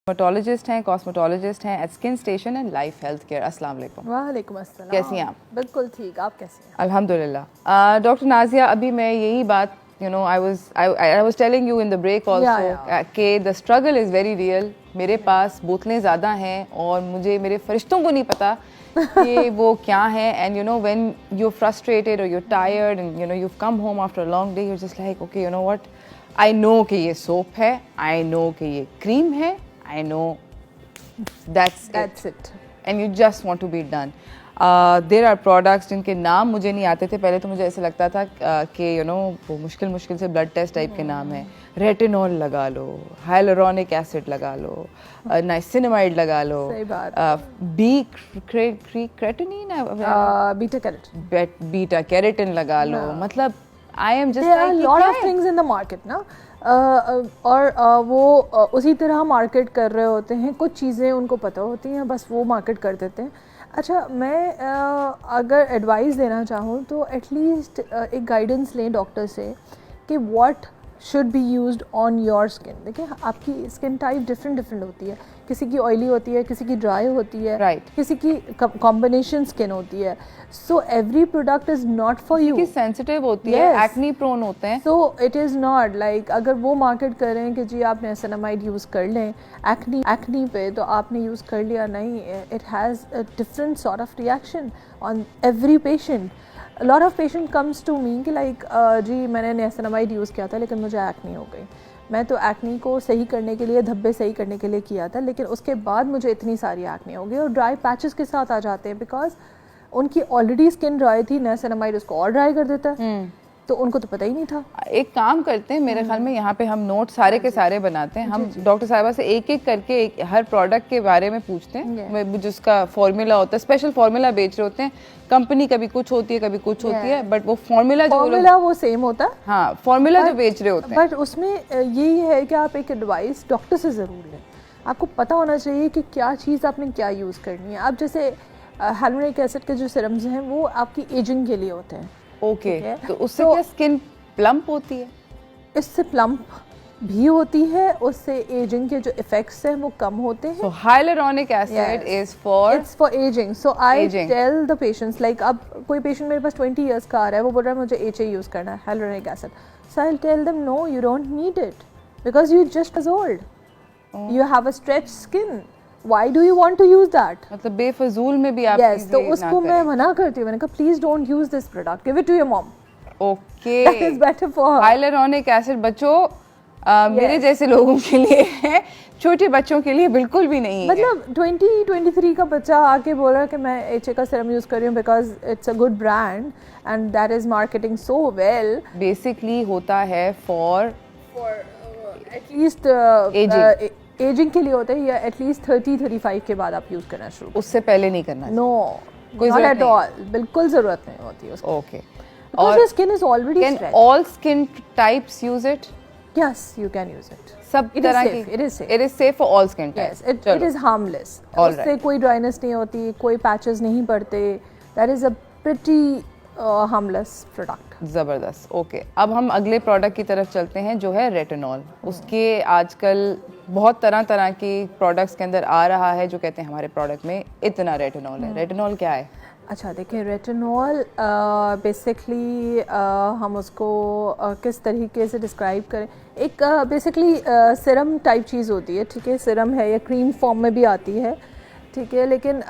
Cosmetologist हैं, at skin station and life health care. अस्सलाम वालेकुम। वालेकुम अस्सलाम। कैसी हैं आप? बिल्कुल ठीक, आप कैसी हैं? अल्हम्दुलिल्लाह। डॉक्टर नाज़िया, अभी मैं यही बात I was telling you in the break also कि the struggle is very real. मेरे पास बोतलें ज़्यादा हैं और मुझे मेरे फरिश्तों को नहीं पता कि वो क्या है। एंड व्हेन यू फ्रस्ट्रेटेड और you tired and you come home after a long day, you just like okay what, I know कि ये सोप है, आई नो कि ये क्रीम है, I know that's it. And you just want to be done. There are products जिनके नाम मुझे नहीं आते थे पहले, तो मुझे ऐसे लगता था कि वो मुश्किल से ब्लड टेस्ट टाइप के नाम है। रेटिनॉल लगा लो, हाइलुरोनिक एसिड लगा लो, नाइसिनामाइड लगा लो, बीटा कैरोटीन लगा लो। मतलब I am just there are a lot of things in the market ना, और वो उसी तरह मार्केट कर रहे होते हैं। कुछ चीज़ें उनको पता होती हैं, बस वो मार्केट कर देते हैं। अच्छा, मैं अगर एडवाइस देना चाहूँ तो एटलीस्ट एक गाइडेंस लें डॉक्टर से कि what should be used on your skin. देखिए, आपकी स्किन टाइप डिफरेंट होती है। किसी की ऑयली होती है, किसी की ड्राई होती है, किसी की कॉम्बिनेशन स्किन होती है। So every product is not for you. किसी सेंसिटिव होती है, एक्ने प्रोन होते हैं। So it is not like अगर वो मार्केट करें कि जी आप नियासिनामाइड यूज़ कर लें एक्ने पे, तो आपने यूज़ कर लिया, नहीं, it has a different sort of reaction on every patient. Lot of patient comes to me कि लाइक जी मैंने नियासिनामाइड यूज़ किया था लेकिन मुझे एक्ने हो गई। मैं तो एक्ने को सही करने के लिए, धब्बे सही करने के लिए किया था, लेकिन उसके बाद मुझे इतनी सारी एक्ने हो गई और ड्राई पैचेस के साथ आ जाते हैं बिकॉज उनकी ऑलरेडी स्किन ड्राई थी, नियासिनामाइड उसको और ड्राई कर देता है। तो उनको तो पता ही नहीं था। एक काम करते हैं, मेरे ख्याल में यहाँ पे हम नोट सारे के सारे बनाते हैं। हम डॉक्टर साहिबा से एक एक करके हर प्रोडक्ट के बारे में पूछते हैं, जिसका फॉर्मूला होता है। स्पेशल फॉर्मूला बेच रहे होते हैं, कंपनी कभी कुछ होती है कभी कुछ होती है, बट वो फॉर्मूला वो सेम होता है। हाँ, फॉर्मूला जो बेच रहे होते हैं। बट उसमें यही है कि आप एक एडवाइस डॉक्टर से ज़रूर लें। आपको पता होना चाहिए कि क्या चीज़ आपने क्या यूज़ करनी है। आप जैसे हाइलुरोनिक एसिड के जो सिरम्स हैं वो आपकी एजिंग के लिए होते हैं। ओके, तो उससे क्या स्किन प्लम्प होती है? इससे प्लम्प भी होती है, उससे एजिंग के जो इफेक्ट्स हैं वो कम होते हैं। So hyaluronic acid is for aging. So I tell the patients, like अब कोई पेशेंट मेरे पास 20 years का आ रहा है, वो बोल रहा है मुझे HA यूज़ करना है, hyaluronic acid. So I'll tell them no, you don't need it because you just as old. You have a stretched skin. Why do you want to use that? मतलब बेफजूल में भी आप तो उसको मैं मना करती हूँ। मैंने कहा please don't use this product, give it to your mom. Okay. That is better for her. Hyaluronic acid बच्चों मेरे जैसे लोगों के लिए है, छोटे बच्चों के लिए बिल्कुल भी नहीं है। मतलब 20-23 का बच्चा आके बोल रहा है कि मैं HA का सीरम यूज़ कर रही हूँ because it's a good brand and that is marketing so well. Basically होता है फॉर एटलीस्ट एजिंग के लिए होता है, या एटलीस्ट 30-35 के बाद आप यूज़ करना शुरू। उससे पहले नहीं करना? नो, नॉट एट ऑल, बिल्कुल ज़रूरत नहीं होती उसको। ओके, और skin is already stretched. Can all skin types use it? Yes, you can use it. सब तरह की it is safe. It is safe for all skin types. Yes, it is harmless. उससे कोई ड्राइनेस नहीं होती, कोई patches नहीं पड़ते। That is a pretty harmless product. ज़बरदस्त। ओके, अब हम अगले प्रोडक्ट की तरफ चलते हैं जो है रेटिनॉल। उसके आजकल बहुत तरह की प्रोडक्ट्स के अंदर आ रहा है जो कहते हैं हमारे प्रोडक्ट में इतना रेटिनॉल है। रेटिनॉल क्या है? अच्छा, देखिए, रेटिनॉल बेसिकली हम उसको किस तरीके से डिस्क्राइब करें। एक बेसिकली सिरम टाइप चीज़ होती है, ठीक है। सिरम है या क्रीम फॉर्म में भी आती है, ठीक है, लेकिन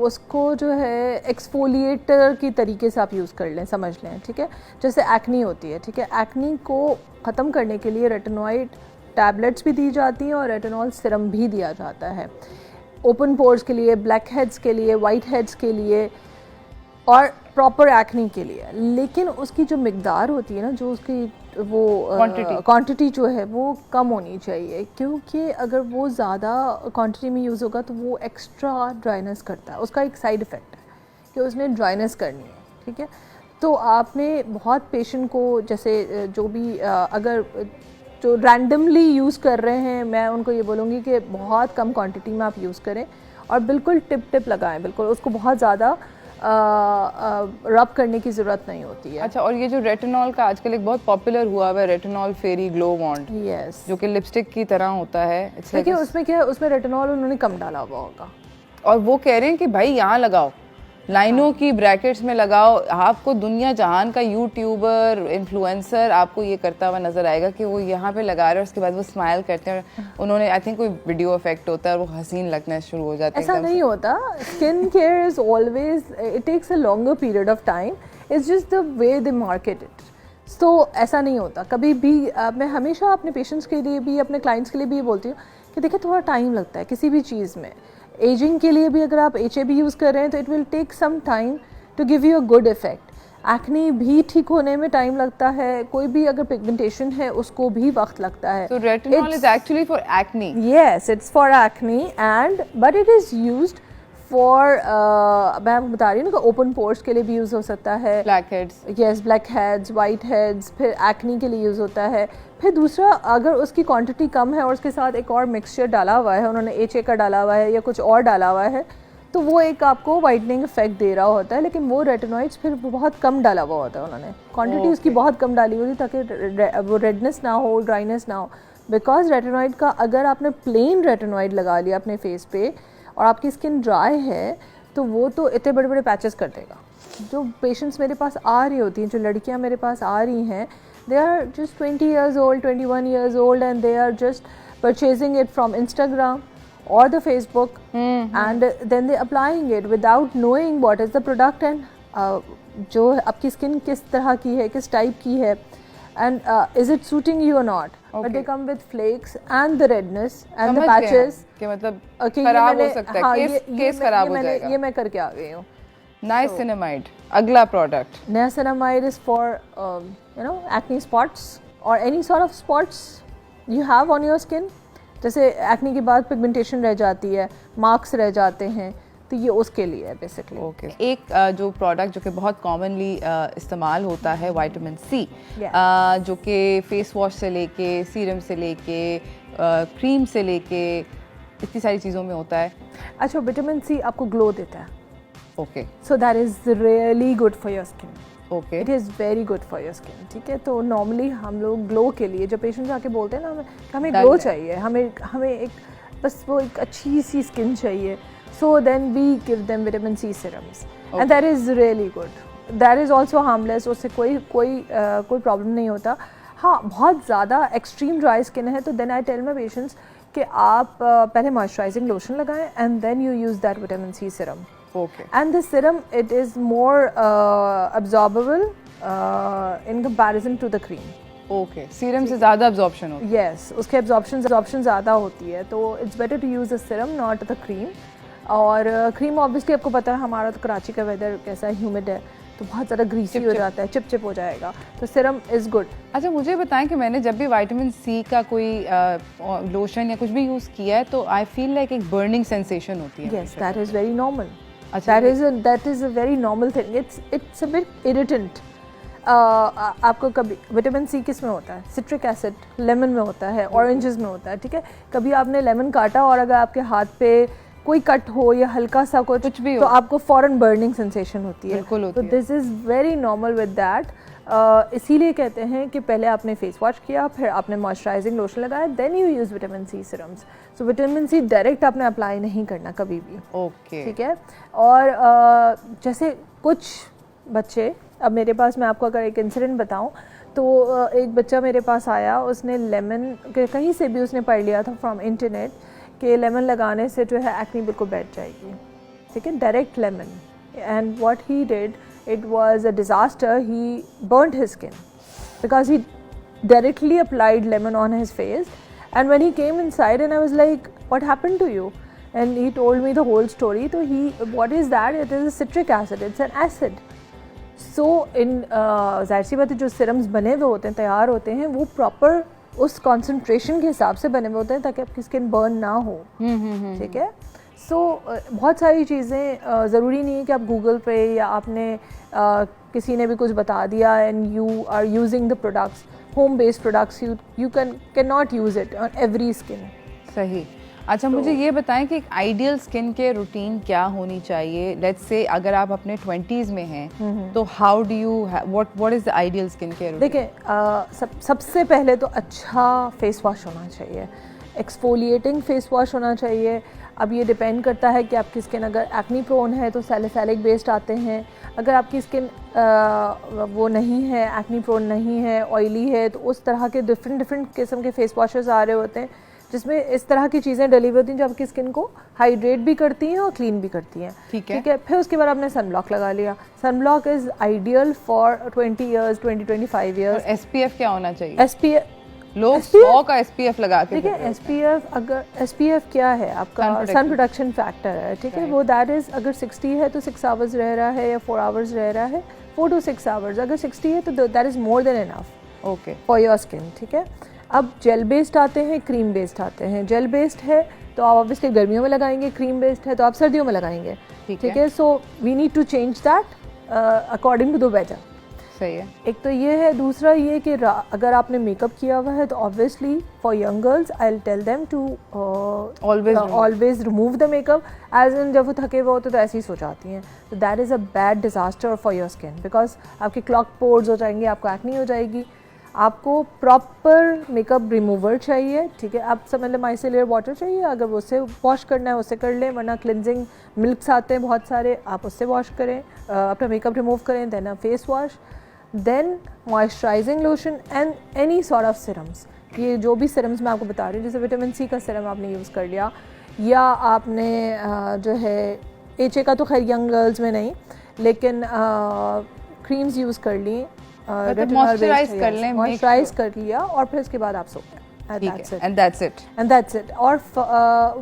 उसको जो है एक्सफोलिएटर की तरीके से आप यूज़ कर लें, समझ लें, ठीक है। जैसे एक्नी होती है, ठीक है, एक्नी को ख़त्म करने के लिए रेटिनॉइड टैबलेट्स भी दी जाती हैं और रेटिनॉल सिरम भी दिया जाता है। ओपन पोर्स के लिए, ब्लैक हेड्स के लिए, वाइट हेड्स के लिए और प्रॉपर एक्ने के लिए। लेकिन उसकी जो मिकदार होती है ना, जो उसकी वो क्वांटिटी जो है वो कम होनी चाहिए, क्योंकि अगर वो ज़्यादा क्वांटिटी में यूज़ होगा तो वो एक्स्ट्रा ड्राइनेस करता है। उसका एक साइड इफ़ेक्ट है कि उसने ड्राइनेस करनी है, ठीक है। तो आपने बहुत पेशेंट को, जैसे जो भी अगर जो रैंडमली यूज़ कर रहे हैं, मैं उनको ये बोलूँगी कि बहुत कम क्वांटिटी में आप यूज़ करें और बिल्कुल टिप लगाएं, बिल्कुल उसको बहुत ज़्यादा रब करने की ज़रूरत नहीं होती है। अच्छा, और ये जो रेटिनॉल का आजकल एक बहुत पॉपुलर हुआ है रेटिनॉल फेरी ग्लो वॉन्ड, यस, जो कि लिपस्टिक की तरह होता है, देखिए उसमें क्या है, उसमें रेटिनॉल उन्होंने कम डाला हुआ होगा और वो कह रहे हैं कि भाई यहाँ लगाओ, लाइनों की ब्रैकेट्स में लगाओ, आपको दुनिया जहान का यूट्यूबर इन्फ्लुएंसर आपको ये करता हुआ नजर आएगा कि वो यहाँ पे लगा रहे हैं, उसके बाद वो स्माइल करते हैं, उन्होंने आई थिंक कोई वीडियो इफेक्ट होता है और वो हसीन लगना शुरू हो जाता है। ऐसा नहीं होता, skin care is always, it takes a longer period of time, it's just the way they market it. तो ऐसा नहीं होता कभी भी। मैं हमेशा अपने पेशेंट्स के लिए भी, अपने क्लाइंट्स के लिए भी बोलती हूँ कि देखिए थोड़ा टाइम लगता है किसी भी चीज़ में। एजिंग के लिए भी अगर आप HA भी यूज़ कर रहे हैं तो it will take some time to give you a good effect. Acne भी ठीक होने में टाइम लगता है, कोई भी अगर पिगमेंटेशन है उसको भी वक्त लगता है। So retinol is actually for acne. Yes, it's for acne and but it is used for मैं आपको बता रही हूँ ना, ओपन पोर्स के लिए भी यूज़ हो सकता है, Blackheads. Yes, black heads, white heads, फिर एक्नी के लिए यूज़ होता है। फिर दूसरा, अगर उसकी क्वांटिटी कम है और उसके साथ एक और मिक्सचर डाला हुआ है, उन्होंने HA का डाला हुआ है या कुछ और डाला हुआ है, तो वो एक आपको वाइटनिंग इफेक्ट दे रहा होता है। लेकिन वो रेटिनॉइड्स फिर बहुत कम डाला हुआ होता है, उन्होंने क्वांटिटी उसकी बहुत कम डाली हुई ताकि वो रेडनेस ना हो, ड्राइनेस ना हो। बिकॉज रेटिनॉइड का, अगर आपने प्लेन रेटिनॉइड लगा लिया अपने फेस पे और आपकी स्किन ड्राई है तो वो तो इतने बड़े बड़े पैचेस कर देगा। जो पेशेंट्स मेरे पास आ रही होती हैं, जो लड़कियां मेरे पास आ रही हैं, they are just 20 years old, 21 years old and they are just purchasing it from Instagram or the Facebook and then they applying it without knowing what is the product and जो आपकी स्किन किस तरह की है, किस type की है and is it suiting you or not. Okay. But they come with flakes and the redness and the patches कि मतलब खराब हो सकता है, हाँ, केस खराब हो जाएगा। ये मैं करके आ गई हूँ। Niacinamide, अगला product. Niacinamide is for acne spots or any sort of spots you have on your skin. जैसे एक्ने के बाद पिगमेंटेशन रह जाती है, मार्क्स रह जाते हैं, तो ये उसके लिए है बेसिकली। ओके, एक जो प्रोडक्ट जो कि बहुत कॉमनली इस्तेमाल होता है विटामिन सी, जो कि फेस वॉश से लेके, सीरम से लेके, क्रीम से लेके, इतनी सारी चीज़ों में होता है। अच्छा, विटामिन सी आपको ग्लो देता है। Okay, so that is really good for your skin. Okay, it is very good for your skin. ठीक है, तो नॉर्मली हम लोग ग्लो के लिए, जो पेशेंट्स आके बोलते हैं ना हमें ग्लो चाहिए, हमें एक बस वो एक अच्छी सी स्किन चाहिए, so then we give them vitamin C serums and that is really good. That is also harmless, उससे कोई प्रॉब्लम नहीं होता। हाँ, बहुत ज़्यादा एक्सट्रीम ड्राई स्किन है तो then I tell my patients कि आप पहले मॉइस्चराइजिंग लोशन लगाएं and then you use that vitamin C serum. Okay. And the serum, it is more absorbable in comparison to the cream. Okay. Serum से ज़्यादा absorption होती है। Yes, उसके absorption ज़्यादा होती है, तो it's better to use the serum, not the cream. और cream obviously आपको पता है हमारा तो कराची का वेदर कैसा है, ह्यूमिड है, तो बहुत ज़्यादा ग्रीसी हो जाता है, चिप हो जाएगा, तो सीरम इज़ गुड। अच्छा, मुझे बताएं कि मैंने जब भी विटामिन सी का कोई लोशन या कुछ भी यूज़ किया है तो आई फील लाइक एक बर्निंग सेंसेशन होती है। Yes, that is very normal. अच्छा, that is a very normal thing. It's a bit irritant. आपको कभी विटामिन सी किस में होता है? सिट्रिक एसिड, लेमन में होता है, ऑरेंजेस में होता है। ठीक है, कभी आपने लेमन काटा और अगर आपके हाथ पे कोई कट हो या हल्का सा कुछ भी हो तो आपको फॉरन बर्निंग सेंसेशन होती है। बिल्कुल होती है। तो this is very normal with that. इसीलिए कहते हैं कि पहले आपने फेस वॉश किया, फिर आपने मॉइस्चराइजिंग लोशन लगाया, then you use vitamin C serums. So vitamin C direct आपने अप्लाई नहीं करना कभी भी। ओके, ठीक है। और जैसे कुछ बच्चे, अब मेरे पास, मैं आपको अगर एक इंसिडेंट बताऊं तो एक बच्चा मेरे पास आया, उसने लेमन कहीं से भी उसने पढ़ लिया था फ्रॉम इंटरनेट कि लेमन लगाने से जो है एक्ने बिल्कुल बैठ जाएगी। ठीक है, direct lemon, and what he did, it was a disaster. He burnt his skin because he directly applied lemon on his face, and when he came inside and I was like, what happened to you? And he told me the whole story. So what is that? It is a citric acid, it's an acid. So in ज़ाहिर सी बात है, जो serums बने हुए होते हैं, तैयार होते हैं, वो प्रॉपर उस कॉन्सेंट्रेशन के हिसाब से बने हुए होते हैं ताकि आपकी स्किन बर्न ना हो। ठीक है। सो बहुत सारी चीज़ें, ज़रूरी नहीं है कि आप गूगल पे या आपने किसी ने भी कुछ बता दिया and you are using the products, home based products, you can not use it on every skin. सही। अच्छा, मुझे ये बताएं कि एक आइडियल स्किन केयर रूटीन क्या होनी चाहिए? लेट्स से अगर आप अपने 20s में हैं तो how do you what is the ideal skin care routine? देखिए, सबसे पहले तो अच्छा फेस वॉश होना चाहिए, एक्सफोलिएटिंग फेस वॉश होना चाहिए। अब ये डिपेंड करता है कि आपकी स्किन अगर एक्नी प्रोन है तो सैलिसिलिक बेस्ड आते हैं, अगर आपकी स्किन वो नहीं है, एक्नी प्रोन नहीं है, ऑयली है, तो उस तरह के डिफरेंट किस्म के फेस वॉशेस आ रहे होते हैं जिसमें इस तरह की चीज़ें डिलीवर होती हैं जो आपकी स्किन को हाइड्रेट भी करती हैं और क्लीन भी करती हैं। ठीक है, फिर उसके बाद आपने सन ब्लॉक लगा लिया। Sun block is ideal for 20 years, 20-25 years. SPF क्या होना चाहिए? SPF, लोग 100 का SPF लगा के, ठीक है। SPF क्या है? आपका सन प्रोडक्शन फैक्टर है, ठीक है। वो दैट इज़ अगर 60 है तो 6 आवर्स रह रहा है या 4 आवर्स रह रहा है, 4 to 6 आवर्स। अगर 60 है तो that is more than enough okay for your skin, ठीक है। अब जेल बेस्ड आते हैं, क्रीम बेस्ड आते हैं। जेल बेस्ड है तो आप ऑब्वियसली गर्मियों में लगाएंगे, क्रीम बेस्ड है तो आप सर्दियों में लगाएंगे, ठीक है। So we need to change that according to the weather. सही है। एक तो ये है, दूसरा ये कि अगर आपने मेकअप किया हुआ है तो obviously for young girls I will tell them to always remove the makeup, as in जब वो थके हुए होते तो ऐसे ही सो जाती हैं। तो that is a bad disaster for your skin, because आपके क्लॉक पोर्स हो जाएंगे, आपको एक्नी हो जाएगी। आपको प्रॉपर मेकअप रिमूवर चाहिए, ठीक है। आप समझ लें माइसेलियर वाटर चाहिए, अगर वो उससे वॉश करना है उससे कर लें, वरना क्लिनजिंग मिल्क्स आते हैं बहुत सारे, आप उससे वॉश करें, अपना मेकअप रिमूव करें, then a face wash, then moisturising lotion and any sort of serums. ये जो भी सिरम्स मैं आपको बता रही हूँ, जैसे विटामिन सी का सिरम आपने यूज़ कर लिया, या आपने जो है HA का तो खैर यंग गर्ल्स में नहीं, लेकिन क्रीम्स यूज़ कर ली, मॉइस्चराइज कर लें, मॉइस्चराइज कर लिया और फिर उसके बाद आप सो गए, एंड दैट्स इट। और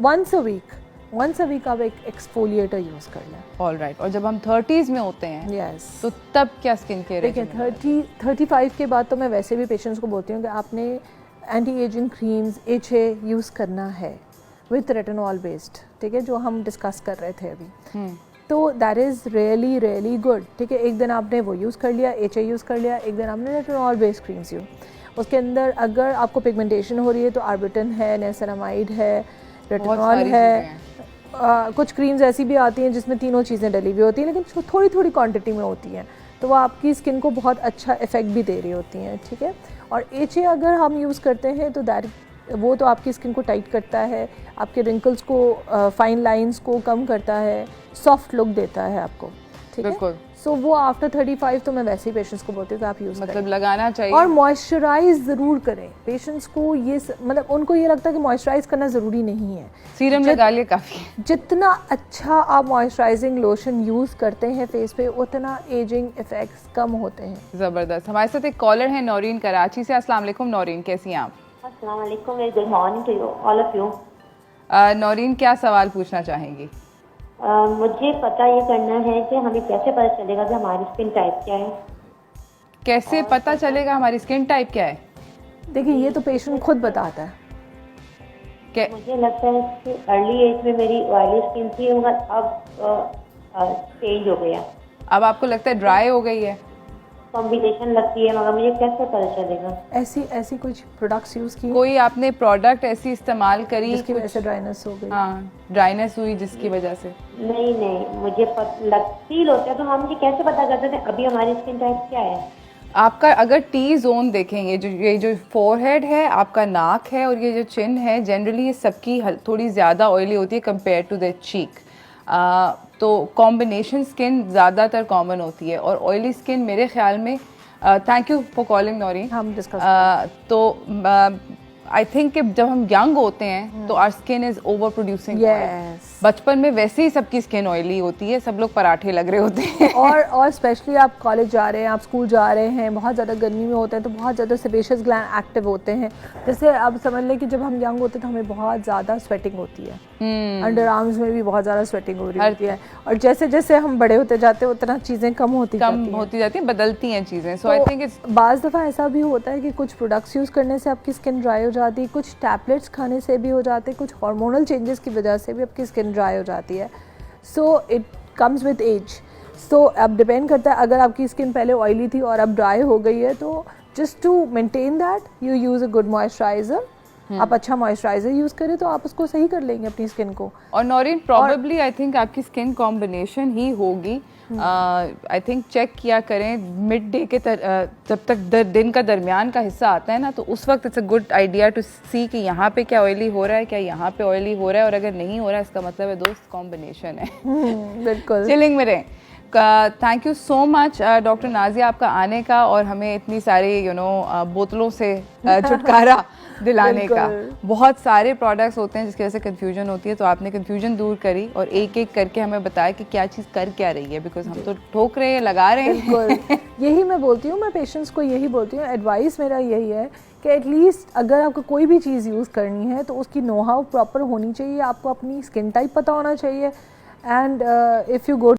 वंस अ वीक आप एक एक्सफोलिएटर यूज़ कर लें। ऑलराइट। और जब हम 30s में होते हैं यस, तो तब क्या स्किन केयर? देखिए 35 के बाद तो मैं वैसे भी पेशेंट्स को बोलती हूँ कि आपने anti ageing creams HA use करना है विथ रेटिनॉल बेस्ड, ठीक है, जो हम डिस्कस कर रहे थे अभी। तो दैट इज़ रियली गुड, ठीक है। एक दिन आपने वो यूज़ कर लिया, HA यूज़ कर लिया, एक दिन आपने रेटिनॉल बेस्ड क्रीम्स यूज़, उसके अंदर अगर आपको पिगमेंटेशन हो रही है तो आर्बिटन है, नेसरामाइड है, रेटिनॉल है, कुछ क्रीम्स ऐसी भी आती हैं जिसमें तीनों चीज़ें डली हुई होती हैं लेकिन थोड़ी थोड़ी क्वांटिटी में होती हैं, तो वो आपकी स्किन को बहुत अच्छा इफेक्ट भी दे रही होती हैं, ठीक है। और HA अगर हम यूज़ करते हैं तो वो तो आपकी स्किन को टाइट करता है, आपके रिंकल्स को, फाइन लाइंस को कम करता है, सॉफ्ट लुक देता है आपको, ठीक है। सो वो आफ्टर 35 तो मैं वैसे ही पेशेंट्स को बोलती हूँ कि आप यूज़ मतलब लगाना चाहिए और मॉइस्चराइज ज़रूर करें। पेशेंट्स को ये मतलब उनको ये लगता है कि मॉइस्चराइज करना ज़रूरी नहीं है, सीरम लगा लिए काफ़ी है। जितना अच्छा आप मॉइस्चराइजिंग लोशन यूज़ करते हैं फेस पे उतना एजिंग इफेक्ट्स कम होते हैं। ज़बरदस्त। हमारे साथ एक कॉलर है नौरीन कराची से। अस्सलाम वालेकुम नौरीन, कैसी हैं आप? अस्सलाम वालेकुम, very good morning to you all of you. Naureen, क्या सवाल पूछना चाहेंगी? मुझे पता ये करना है कि हमें कैसे पता चलेगा कि हमारी स्किन टाइप क्या है? कैसे पता चलेगा हमारी स्किन टाइप क्या है? देखिए ये तो पेशेंट खुद बताता है। मुझे लगता है कि अर्ली एज में मेरी ऑयली स्किन थी मगर अब चेंज हो गया। अब आपको लगता है ड्राई हो गई है? कॉम्बिनेशन लगती है, मगर मुझे कैसे पता चलेगा? ऐसी कुछ प्रोडक्ट्स यूज़ किए? कोई आपने प्रोडक्ट ऐसी इस्तेमाल करी जिसकी वजह से ड्राइनेस हो गई? हाँ, ड्राइनेस हुई जिसकी वजह से? नहीं, मुझे फील होता है, तो हम ये कैसे पता करते थे अभी हमारी स्किन टाइप क्या है? आपका अगर T जोन देखेंगे, ये जो फोरहेड है, आपका नाक है और ये जो चिन है, जनरली ये सबकी थोड़ी ज़्यादा ऑयली होती है कंपेयर टू द चीक। तो कॉम्बिनेशन स्किन ज़्यादातर कॉमन होती है और ऑयली स्किन मेरे ख्याल में, thank you for calling Naureen, हम डिस्कस तो आई थिंक कि जब हम यंग होते हैं तो our skin is over producing. बचपन में वैसे ही सबकी स्किन ऑयली होती है, सब लोग पराठे लग रहे होते हैं। और स्पेशली आप कॉलेज जा रहे हैं, आप स्कूल जा रहे हैं, बहुत ज़्यादा गर्मी में होते हैं तो बहुत ज़्यादा सेबेशियस ग्लैंड एक्टिव होते हैं। जैसे अब समझ लें कि जब हम यंग होते हैं तो हमें बहुत ज़्यादा स्वेटिंग होती है, अंडर आर्म्स में भी बहुत ज़्यादा स्वेटिंग हो रही होती है, और जैसे जैसे हम बड़े होते जाते हैं उतना चीज़ें कम होती जाती हैं, बदलती हैं चीज़ें। सो आई थिंक बाज़ दफ़ा ऐसा भी होता है कि कुछ प्रोडक्ट्स यूज़ करने से आपकी स्किन ड्राई हो जाती है, कुछ टैबलेट्स खाने से भी हो जाते हैं, कुछ हार्मोनल चेंजेस की वजह से भी आपकी स्किन ड्राई हो जाती है। So it comes with age. So अब डिपेंड करता है, अगर आपकी स्किन पहले ऑयली थी और अब ड्राई हो गई है तो just to maintain that you use a good moisturiser आप अच्छा मॉइस्चराइजर यूज़ करें तो आप उसको सही कर लेंगे अपनी स्किन को। और नौरीन प्रॉबेबली आई थिंक आपकी स्किन कॉम्बिनेशन ही होगी। आई थिंक चेक किया करें मिड डे के जब तक दिन का दरमियान का हिस्सा आता है ना, तो उस वक्त it's a good idea to see कि यहाँ पे क्या ऑयली हो रहा है, क्या यहाँ पे ऑयली हो रहा है, और अगर नहीं हो रहा है इसका मतलब है दोस्त कॉम्बिनेशन है। बिल्कुल चिलिंग में रहें। Thank you so much doctor Nazia आपका आने का और हमें इतनी सारी बोतलों से छुटकारा दिलाने का। बहुत सारे प्रोडक्ट्स होते हैं जिसकी वजह से कंफ्यूजन होती है, तो आपने कंफ्यूजन दूर करी और एक एक करके हमें बताया कि क्या चीज़ कर क्या रही है, बिकॉज हम तो ठोक रहे हैं, लगा रहे हैं। यही मैं बोलती हूँ, मैं पेशेंट्स को यही बोलती हूँ, एडवाइस मेरा यही है कि एटलीस्ट अगर आपको कोई भी चीज़ यूज़ करनी है तो उसकी नो हाउ प्रॉपर होनी चाहिए, आपको अपनी स्किन टाइप पता होना चाहिए, एंड इफ़ यू गो